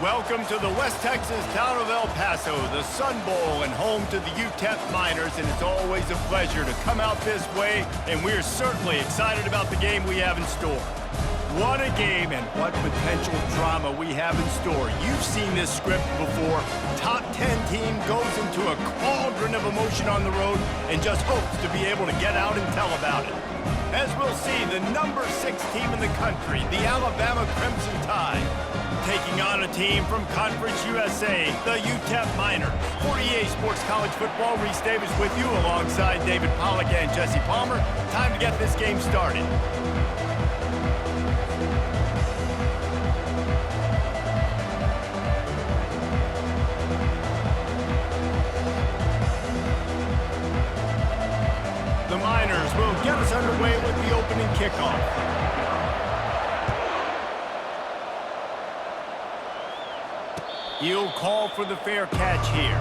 Welcome to the West Texas town of El Paso, the Sun Bowl and home to the UTEP Miners, and it's always a pleasure to come out this way, and we're certainly excited about the game we have in store. What a game and what potential drama we have in store. You've seen this script before. Top 10 team goes into a cauldron of emotion on the road and just hopes to be able to get out and tell about it. As we'll see, the number 6 team in the country, the Alabama Crimson Tide, taking on a team from Conference USA, the UTEP Miners. For EA Sports College Football, Reese Davis with you alongside David Pollack and Jesse Palmer. Time to get this game started. The Miners will get us underway with the opening kickoff. He'll call for the fair catch here.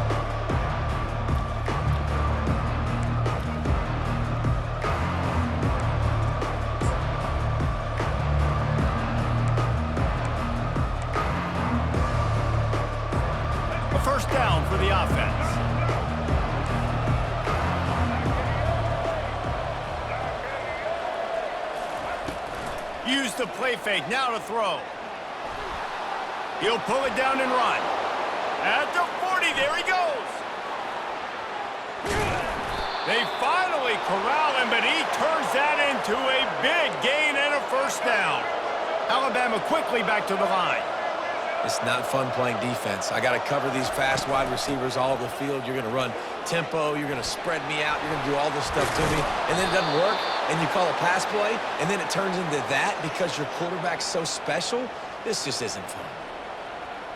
A first down for the offense. Use the play fake, now to throw. He'll pull it down and run. At the 40, there he goes. They finally corral him, but he turns that into a big gain and a first down. Alabama quickly back to the line. It's not fun playing defense. I got to cover these fast wide receivers all over the field. You're going to run tempo. You're going to spread me out. You're going to do all this stuff to me. And then it doesn't work, and you call a pass play, and then it turns into that because your quarterback's so special. This just isn't fun.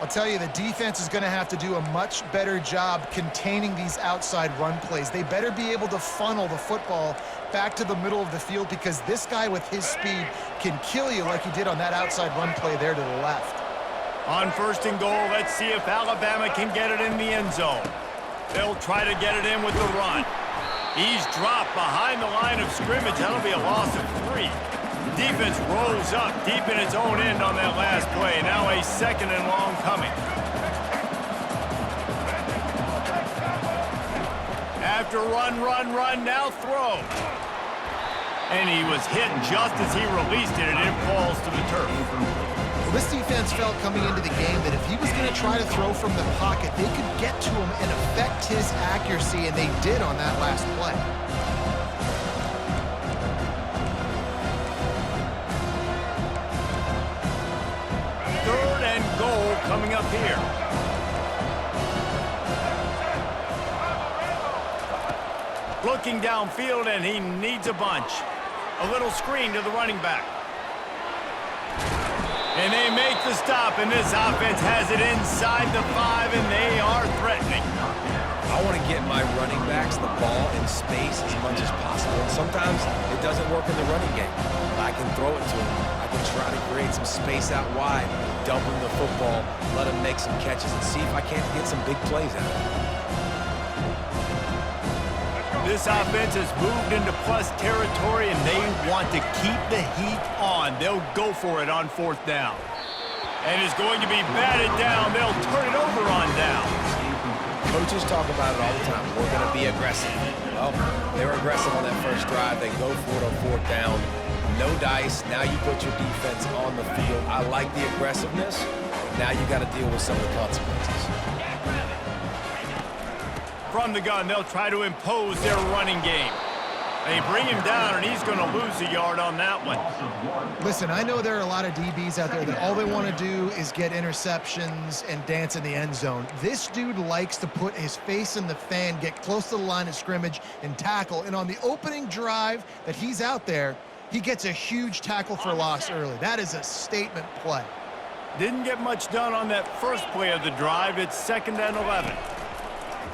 I'll tell you, the defense is going to have to do a much better job containing these outside run plays. They better be able to funnel the football back to the middle of the field because this guy with his speed can kill you like he did on that outside run play there to the left. On first and goal, let's see if Alabama can get it in the end zone. They'll try to get it in with the run. He's dropped behind the line of scrimmage. That'll be a loss of 3. Defense rolls up deep in its own end on that last play. Now a second and long coming. After run, now throw. And he was hit just as he released it, and it falls to the turf. Well, this defense felt coming into the game that if he was going to try to throw from the pocket, they could get to him and affect his accuracy, and they did on that last play. Goal coming up here. Looking downfield, and he needs a bunch. A little screen to the running back. And they make the stop, and this offense has it inside the 5, and they are threatening. I want to get my running backs the ball in space as much as possible. And sometimes it doesn't work in the running game. But I can throw it to him. I can try to create some space out wide, dump him the football, let him make some catches, and see if I can't get some big plays out of it. This offense has moved into plus territory, and they want to keep the heat on. They'll go for it on fourth down. And it's going to be batted down. They'll turn it over on downs. Coaches talk about it all the time. We're going to be aggressive. Well, they were aggressive on that first drive. They go for it on fourth down. No dice. Now you put your defense on the field. I like the aggressiveness. Now you got to deal with some of the consequences. From the gun, they'll try to impose their running game. They bring him down, and he's going to lose a yard on that one. Listen, I know there are a lot of DBs out there that all they want to do is get interceptions and dance in the end zone. This dude likes to put his face in the fan, get close to the line of scrimmage, and tackle. And on the opening drive that he's out there, he gets a huge tackle for loss early. That is a statement play. Didn't get much done on that first play of the drive. It's 2nd and 11.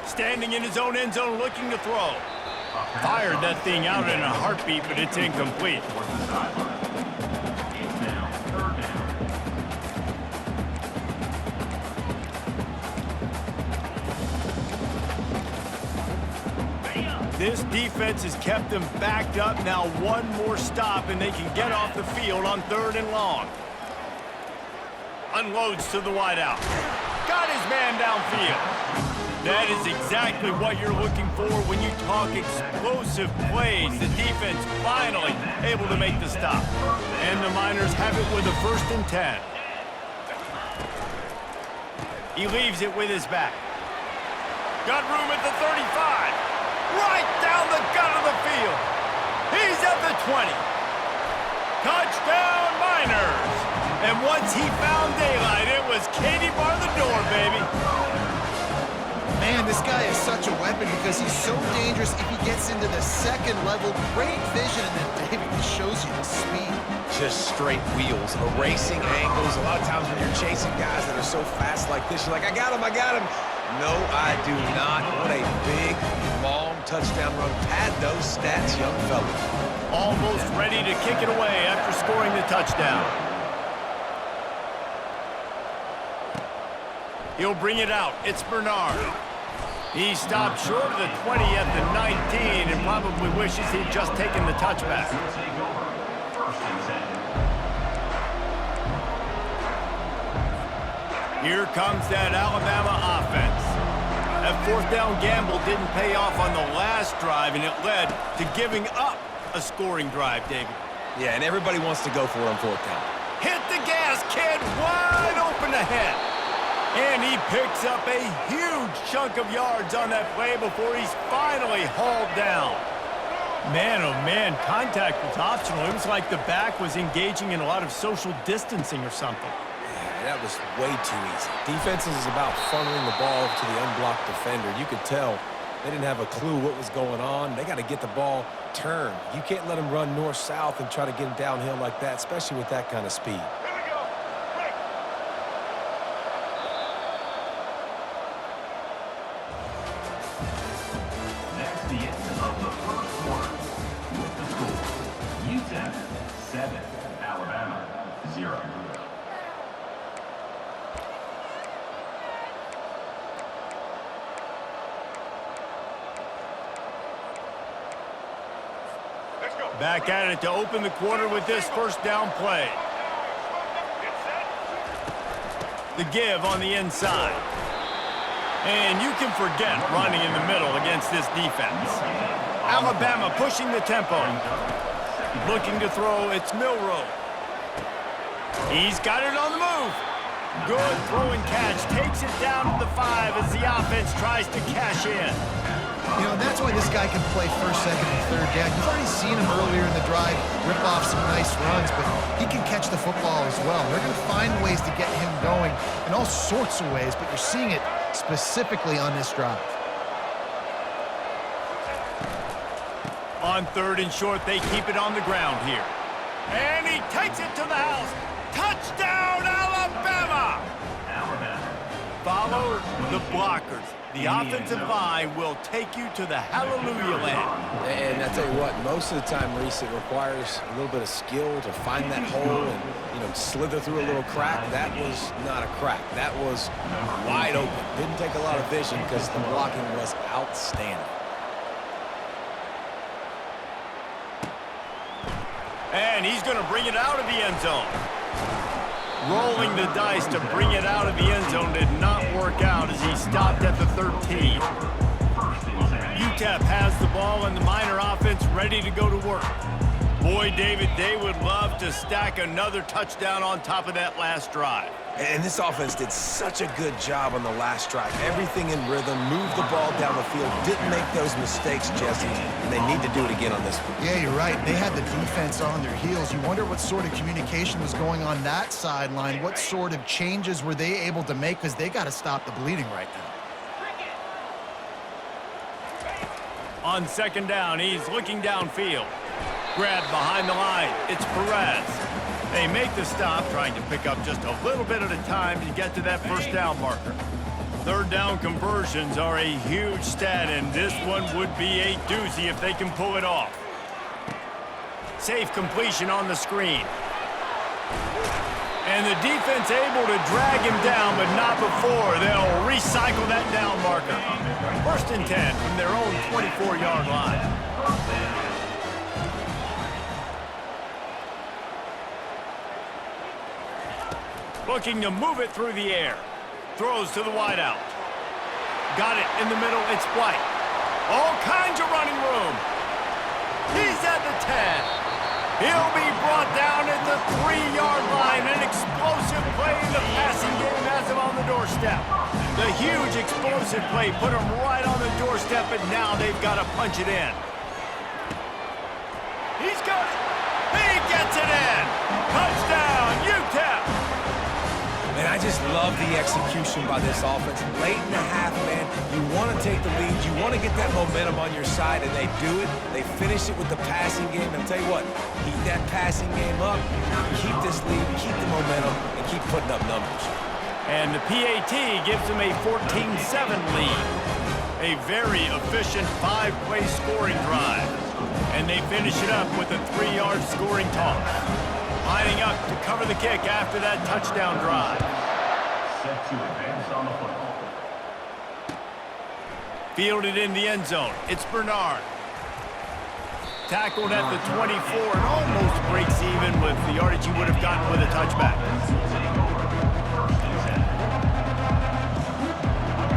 Standing in his own end zone looking to throw. Fired that thing out in a heartbeat, but it's incomplete. This defense has kept them backed up. Now one more stop, and they can get off the field on 3rd and long. unloads to the wideout. Got his man downfield. That is exactly what you're looking for when you talk explosive plays. The defense finally able to make the stop. And the Miners have it with a 1st and 10. He leaves it with his back. Got room at the 35. Right down the gut of the field. He's at the 20. Touchdown, Miners. And once he found daylight, it was Katie bar the door, baby. Man, this guy is such a weapon because he's so dangerous if he gets into the 2nd level. Great vision, and then David just shows you the speed. Just straight wheels, erasing angles. A lot of times when you're chasing guys that are so fast like this, you're like, I got him, I got him. No, I do not. What a big, long touchdown run. Pad those stats, young fella. Almost ready to kick it away after scoring the touchdown. He'll bring it out. It's Bernard. He stopped short of the 20 at the 19 and probably wishes he'd just taken the touchback. Here comes that Alabama offense. That 4th down gamble didn't pay off on the last drive, and it led to giving up a scoring drive, David. Yeah, and everybody wants to go for it on 4th down. Hit the gas, kid. Wide open ahead. And he picks up a huge chunk of yards on that play before he's finally hauled down. Man, oh man, contact was optional. It was like the back was engaging in a lot of social distancing or something. Yeah, that was way too easy. Defenses is about funneling the ball to the unblocked defender. You could tell they didn't have a clue what was going on. They got to get the ball turned. You can't let them run north-south and try to get him downhill like that, especially with that kind of speed. Back at it to open the quarter with this 1st down play. The give on the inside. And you can forget running in the middle against this defense. Alabama pushing the tempo. Looking to throw, it's Milroe. He's got it on the move. Good throw and catch. Takes it down to the 5 as the offense tries to cash in. You know, that's why this guy can play 1st, 2nd, and 3rd down. You've already seen him earlier in the drive rip off some nice runs, but he can catch the football as well. They're going to find ways to get him going in all sorts of ways, but you're seeing it specifically on this drive. On 3rd and short, they keep it on the ground here. And he takes it to the house. Touchdown, Alabama! Follow the blockers. The offensive line will take you to the hallelujah land. And I tell you what, most of the time, Reese, it requires a little bit of skill to find that hole and, you know, slither through a little crack. That was not a crack. That was wide open. Didn't take a lot of vision because the blocking was outstanding. And he's going to bring it out of the end zone. Rolling the dice to bring it out of the end zone did not work out as he stopped at the 13. UTEP has the ball and the Miner offense ready to go to work. Boy, David, they would love to stack another touchdown on top of that last drive. And this offense did such a good job on the last drive. Everything in rhythm, moved the ball down the field, didn't make those mistakes, Jesse, and they need to do it again on this one. Yeah, you're right. They had the defense on their heels. You wonder what sort of communication was going on that sideline. What sort of changes were they able to make? Because they got to stop the bleeding right now. On 2nd down, he's looking downfield. Grabbed behind the line. It's Perez. They make the stop, trying to pick up just a little bit at a time to get to that 1st down marker. 3rd down conversions are a huge stat, and this one would be a doozy if they can pull it off. Safe completion on the screen. And the defense able to drag him down, but not before they'll recycle that down marker. 1st and 10 from their own 24-yard line. Looking to move it through the air. Throws to the wideout. Got it in the middle. It's White. All kinds of running room. He's at the 10. He'll be brought down at the 3-yard line. An explosive play in the passing game has him on the doorstep. The huge explosive play put him right on the doorstep, and now they've got to punch it in. He's got it. He gets it in. Touchdown, UTEP. Man, I just love the execution by this offense. Late in the half, man, you want to take the lead. You want to get that momentum on your side, and they do it. They finish it with the passing game. And I'll tell you what, keep that passing game up, keep this lead, keep the momentum, and keep putting up numbers. And the PAT gives them a 14-7 lead. A very efficient 5-play scoring drive. And they finish it up with a 3-yard scoring toss. Lining up to cover the kick after that touchdown drive. Set to advance on the football. Fielded in the end zone. It's Bernard. Tackled at the 24 and almost breaks even with the yardage he would have gotten with a touchback.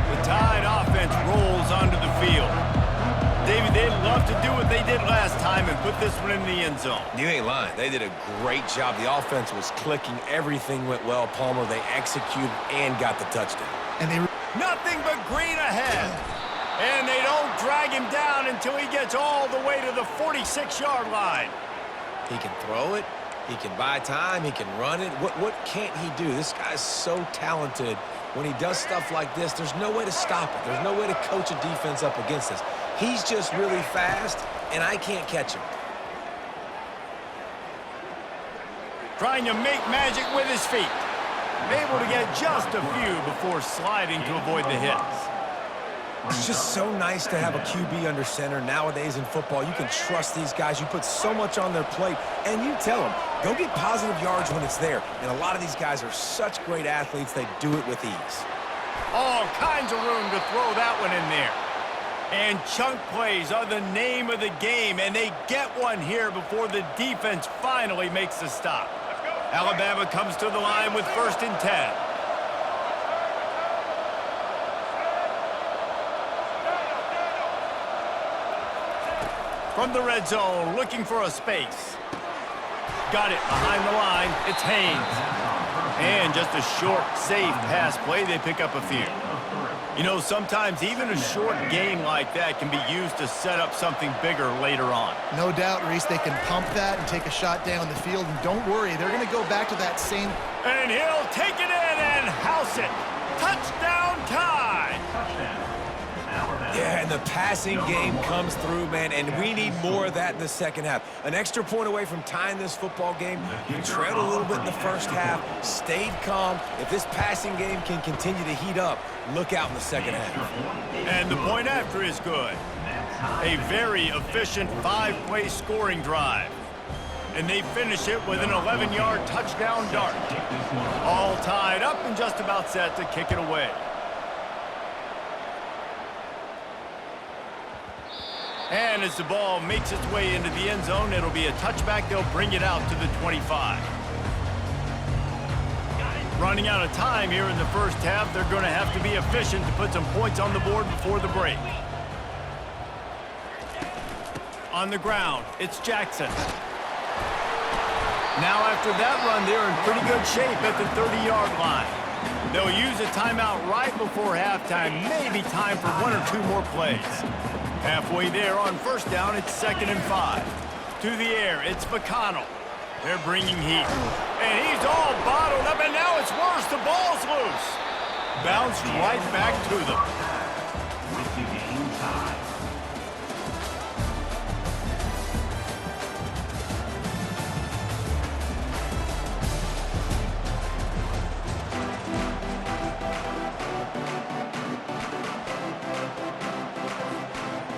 The Tide offense rolls onto the field. David, they'd love to do what they did last time and put this one in the end zone. You ain't lying. They did a great job. The offense was clicking. Everything went well. Palmer, they executed and got the touchdown. And they Nothing but green ahead. And they don't drag him down until he gets all the way to the 46-yard line. He can throw it. He can buy time. He can run it. What can't he do? This guy's so talented. When he does stuff like this, there's no way to stop it. There's no way to coach a defense up against this. He's just really fast, and I can't catch him. Trying to make magic with his feet. Able to get just a few before sliding to avoid the hits. It's just so nice to have a QB under center. Nowadays in football, you can trust these guys. You put so much on their plate, and you tell them, go get positive yards when it's there. And a lot of these guys are such great athletes, they do it with ease. All kinds of room to throw that one in there. And chunk plays are the name of the game, and they get one here before the defense finally makes the stop. Alabama comes to the line with 1st and 10. From the red zone, looking for a space. Got it behind the line. It's Haynes. And just a short, safe pass play. They pick up a few. You know, sometimes even a short game like that can be used to set up something bigger later on. No doubt, Reese, they can pump that and take a shot down the field. And don't worry, they're going to go back to that same... And he'll take it in and house it. Touchdown Tide. Yeah, and the passing game comes through, man, and we need more of that in the second half. An extra point away from tying this football game. You trailed a little bit in the first half, stayed calm. If this passing game can continue to heat up, look out in the second half. And the point after is good. A very efficient 5-play scoring drive. And they finish it with an 11-yard touchdown dart. All tied up and just about set to kick it away. And as the ball makes its way into the end zone, it'll be a touchback. They'll bring it out to the 25. Running out of time here in the first half, they're going to have to be efficient to put some points on the board before the break. On the ground, it's Jackson. Now after that run, they're in pretty good shape at the 30-yard line. They'll use a timeout right before halftime, maybe time for 1 or 2 more plays. Halfway there on first down, it's 2nd and 5. To the air, it's McConnell. They're bringing heat. And he's all bottled up, and now it's worse. The ball's loose. Bounced right back to them. With the game time.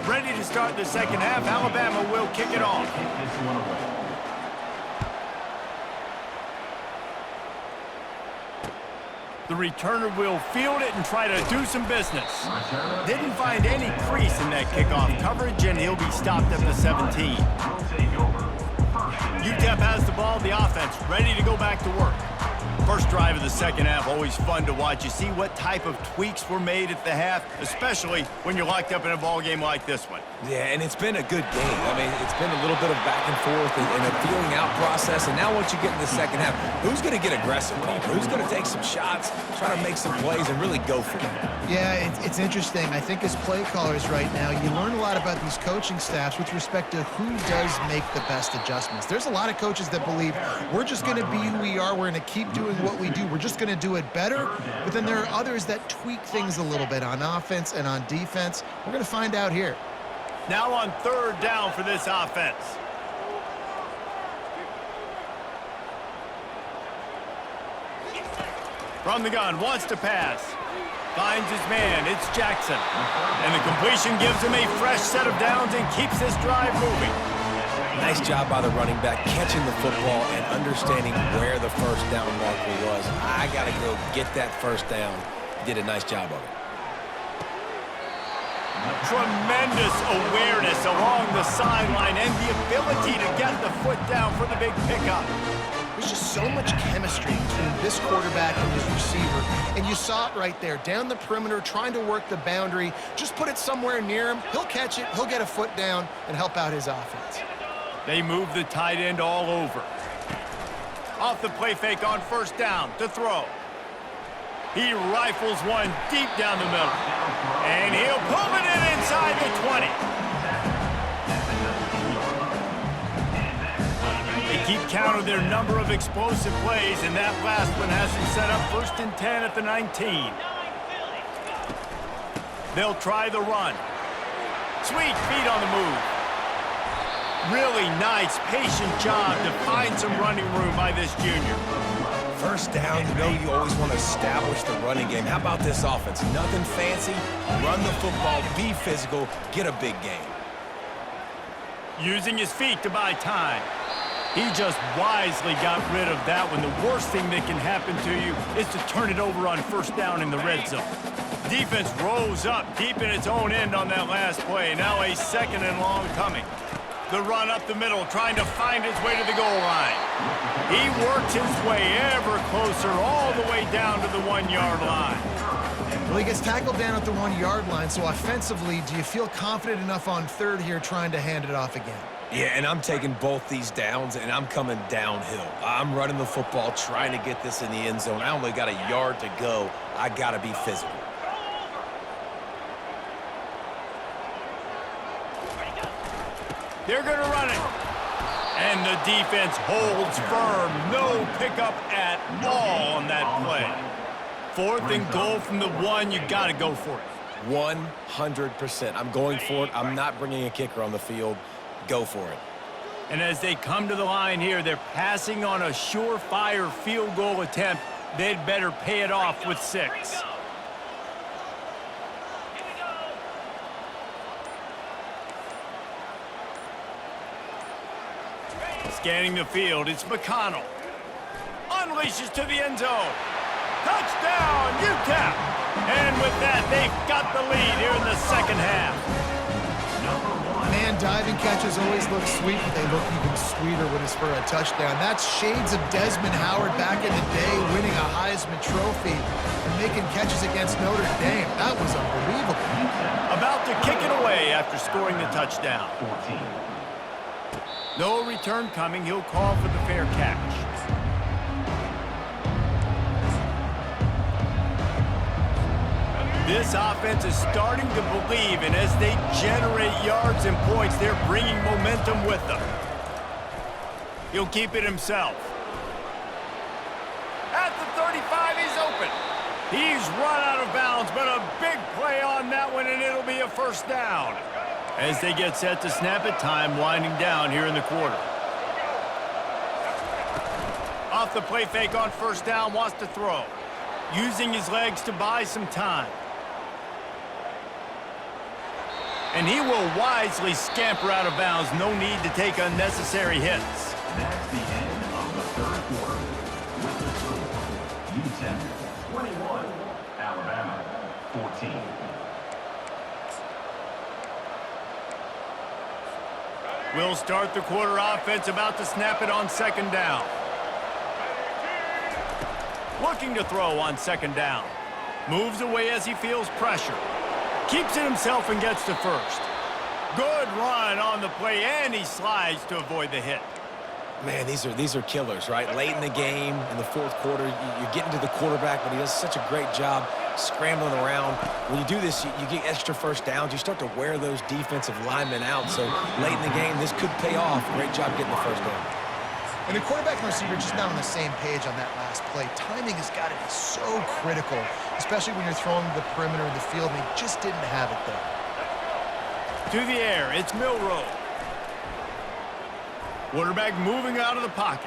Ready to start the second half. Alabama will kick it off. This one away. The returner will field it and try to do some business. Didn't find any crease in that kickoff coverage, and he'll be stopped at the 17. UTEP has the ball, the offense ready to go back to work. First drive of the second half, always fun to watch. You see what type of tweaks were made at the half, especially when you're locked up in a ball game like this one. Yeah, and it's been a good game. I mean, it's been a little bit of back and forth and a feeling out process. And now once you get in the second half, who's going to get aggressive, Cole? Who's going to take some shots, try to make some plays, and really go for it? Yeah, it's interesting. I think as play callers right now, you learn a lot about these coaching staffs with respect to who does make the best adjustments. There's a lot of coaches that believe we're just going to be who we are. We're going to keep doing what we do. We're just going to do it better. But then there are others that tweak things a little bit on offense and on defense. We're going to find out here. Now on third down for this offense. From the gun, wants to pass. Finds his man, it's Jackson. And the completion gives him a fresh set of downs and keeps this drive moving. Nice job by the running back, catching the football and understanding where the first down marker was. I got to go get that first down. He did a nice job of it. Tremendous awareness along the sideline and the ability to get the foot down for the big pickup. There's just so much chemistry between this quarterback and his receiver. And you saw it right there, down the perimeter, trying to work the boundary. Just put it somewhere near him. He'll catch it, he'll get a foot down, and help out his offense. They move the tight end all over. Off the play fake on first down to throw. He rifles one deep down the middle. And he'll pull it in inside the 20. They keep count of their number of explosive plays, and that last one has them set up 1st and 10 at the 19. They'll try the run. Sweet feet on the move. Really nice, patient job to find some running room by this junior. First down, you know you always want to establish the running game. How about this offense? Nothing fancy. Run the football, be physical, get a big game. Using his feet to buy time. He just wisely got rid of that one. The worst thing that can happen to you is to turn it over on first down in the red zone. Defense rose up deep in its own end on that last play. Now a 2nd and long coming. The run up the middle, trying to find his way to the goal line. He works his way ever closer all the way down to the 1-yard line. Well, he gets tackled down at the 1-yard line, so offensively, do you feel confident enough on third here trying to hand it off again? Yeah, and I'm taking both these downs, and I'm coming downhill. I'm running the football, trying to get this in the end zone. I only got a yard to go. I got to be physical. They're going to run it. And the defense holds firm. No pickup at all on that play. 4th and goal from the 1. You got to go for it. 100%. I'm going for it. I'm not bringing a kicker on the field. Go for it. And as they come to the line here, they're passing on a surefire field goal attempt. They'd better pay it off with 6. Scanning the field, it's McConnell. Unleashes to the end zone. Touchdown, UTEP! And with that, they've got the lead here in the second half. Man, diving catches always look sweet, but they look even sweeter when it's for a touchdown. That's shades of Desmond Howard back in the day, winning a Heisman Trophy and making catches against Notre Dame. That was unbelievable. About to kick it away after scoring the touchdown. No return coming. He'll call for the fair catch. This offense is starting to believe, and as they generate yards and points, they're bringing momentum with them. He'll keep it himself. At the 35, he's open. He's run out of bounds, but a big play on that one, and it'll be a first down. As they get set to snap it, time winding down here in the quarter. Off the play fake on first down, wants to throw. Using his legs to buy some time. And he will wisely scamper out of bounds. No need to take unnecessary hits. That's the end of the third quarter. With the score, UTEP 21, Alabama 14. We'll start the quarter offense, about to snap it on second down. looking to throw on second down. Moves away as he feels pressure. Keeps it himself and gets to first. Good run on the play, and he slides to avoid the hit. Man, these are killers, right? Late in the game, in the fourth quarter, you're getting to the quarterback, but he does such a great job scrambling around. When you do this, you get extra first downs. You start to wear those defensive linemen out. So late in the game, this could pay off. Great job getting the first down. And the quarterback and receiver just not on the same page on that last play. Timing has got to be so critical, especially when you're throwing to the perimeter of the field, and they just didn't have it there. To the air, it's Milroe. Quarterback moving out of the pocket.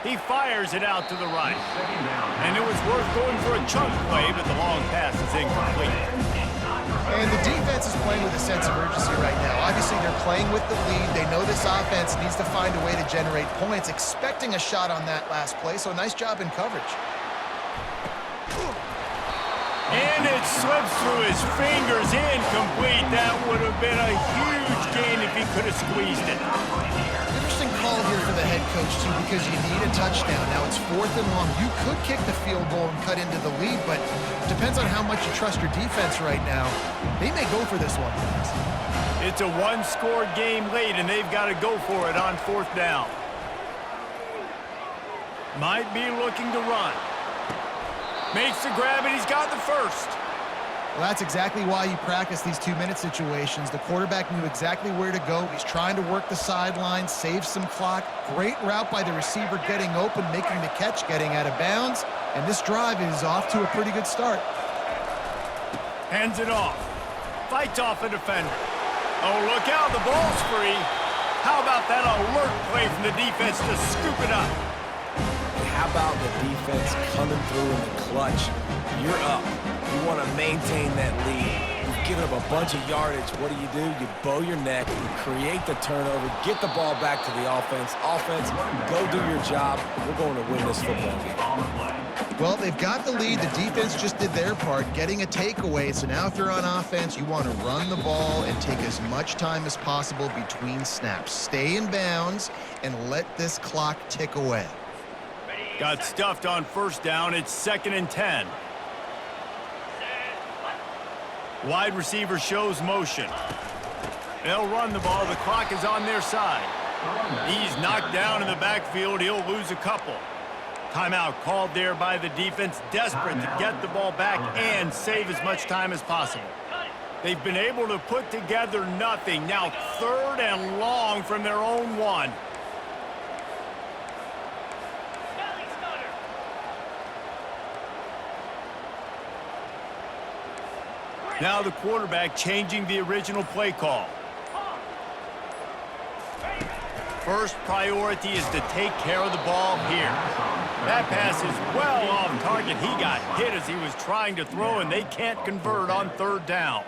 He fires it out to the right. And it was worth going for a chunk play, but the long pass is incomplete. And the defense is playing with a sense of urgency right now. Obviously, they're playing with the lead. They know this offense needs to find a way to generate points, expecting a shot on that last play, so nice job in coverage. And it slips through his fingers, incomplete. That would have been a huge gain if he could have squeezed it. Interesting call here for the head coach, too, because you need a touchdown. Now it's 4th and long. You could kick the field goal and cut into the lead, but it depends on how much you trust your defense right now. They may go for this one, guys. It's a one-score game late, and they've got to go for it on 4th down. Might be looking to run. Makes the grab, and he's got the first. Well, that's exactly why you practice these 2-minute situations. The quarterback knew exactly where to go. He's trying to work the sideline, save some clock. Great route by the receiver getting open, making the catch, getting out of bounds. And this drive is off to a pretty good start. Hands it off. Fights off a defender. Oh, look out, the ball's free. How about that alert play from the defense to scoop it up? How about the defense coming through in the clutch? You're up. You want to maintain that lead. You've given up a bunch of yardage. What do? You bow your neck, you create the turnover, get the ball back to the offense. Offense, go do your job. We're going to win this football game. Well, they've got the lead. The defense just did their part, getting a takeaway. So now if you're on offense, you want to run the ball and take as much time as possible between snaps. Stay in bounds and let this clock tick away. Got stuffed on 1st down. It's 2nd and 10. Wide receiver shows motion. They'll run the ball. The clock is on their side. He's knocked down in the backfield. He'll lose a couple. Timeout called there by the defense, desperate to get the ball back and save as much time as possible. They've been able to put together nothing. Now 3rd and long from their own 1. Now the quarterback changing the original play call. First priority is to take care of the ball here. That pass is well off target. He got hit as he was trying to throw, and they can't convert on 3rd down.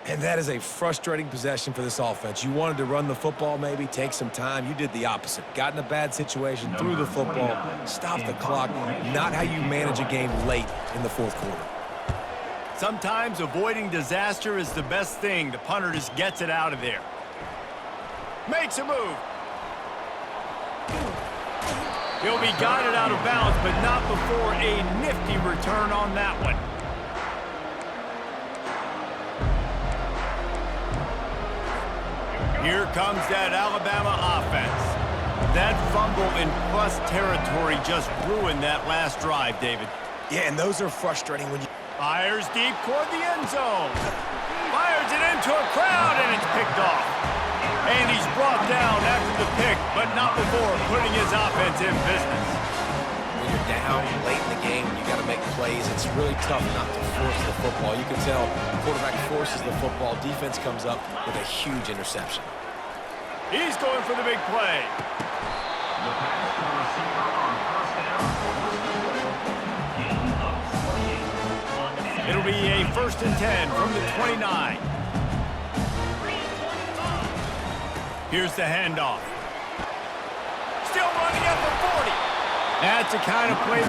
And that is a frustrating possession for this offense. You wanted to run the football, maybe take some time. You did the opposite. Got in a bad situation, threw the football, stopped the clock. Not how you manage a game late in the 4th quarter. Sometimes avoiding disaster is the best thing. The punter just gets it out of there. Makes a move. He'll be guided out of bounds, but not before a nifty return on that one. Here comes that Alabama offense. That fumble in plus territory just ruined that last drive, David. Yeah, and those are frustrating when you... Fires deep toward the end zone. Fires it into a crowd, and it's picked off. And he's brought down after the pick, but not before putting his offense in business. When you're down late in the game, you got to make plays. It's really tough not to force the football. You can tell quarterback forces the football. Defense comes up with a huge interception. He's going for the big play. The pass to the receiver on 1st down for this gain of 28. It'll be a 1st and 10 from the 29. Here's the handoff. Still running at the 40. That's the kind of play